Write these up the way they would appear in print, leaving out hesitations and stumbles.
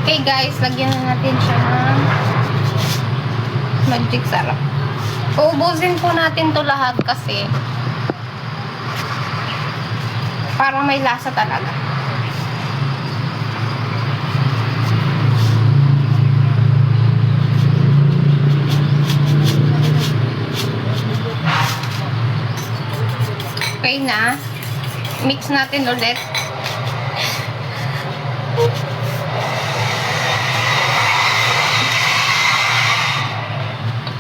Okay guys, lagyan na natin siya ng magic sarap. Uubusin po natin to lahat kasi para may lasa talaga. Okay na. Mix natin ulit.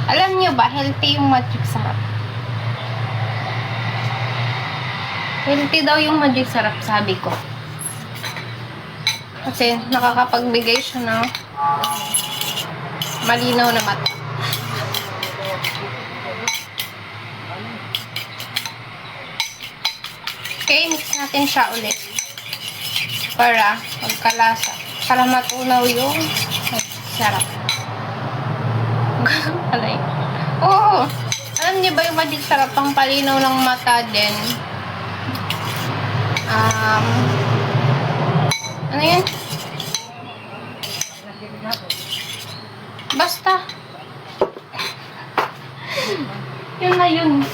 Alam nyo ba, healthy yung magic sarap. Healthy daw yung magic sarap, sabi ko. Kasi nakakapagbigay siya ng malinaw na mata. Okay, mix natin siya ulit. Para magkalasa. Para matunaw yung sarap. Alay. Oo. Alam niyo ba yung magic sarap pang palinaw ng mata din? Ano yun? Basta. Yun na yun.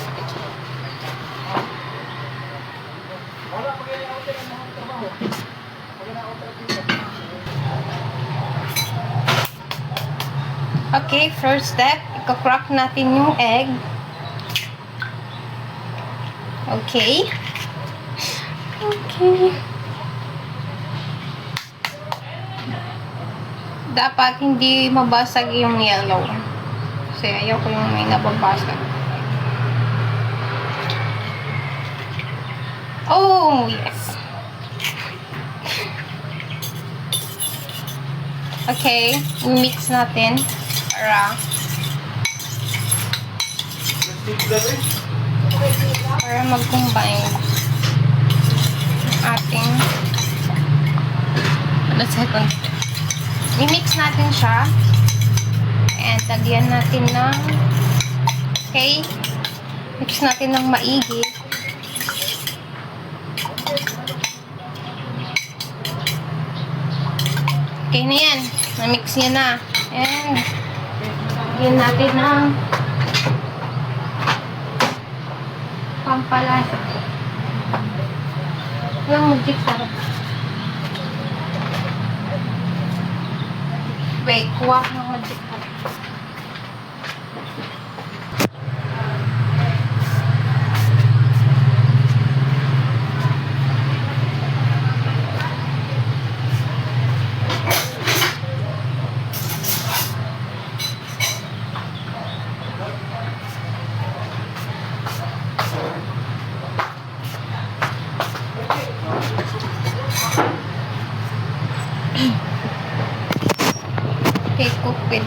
Okay, first step, ika-crack natin yung egg. Okay. Okay. Dapat hindi mabasag yung yellow. Kasi ayaw ko yung may nababasag. Oh, yes. Okay, mix natin para mag-combine ating second step. I-mix natin siya and lagyan natin ng okay, mix natin ng maigi. Okay na yan. Na-mix niya na. And, lagyan natin ng pampalasa. Walang magic sarap. Wait, kuha ko ng magic sarap. Okay, cook with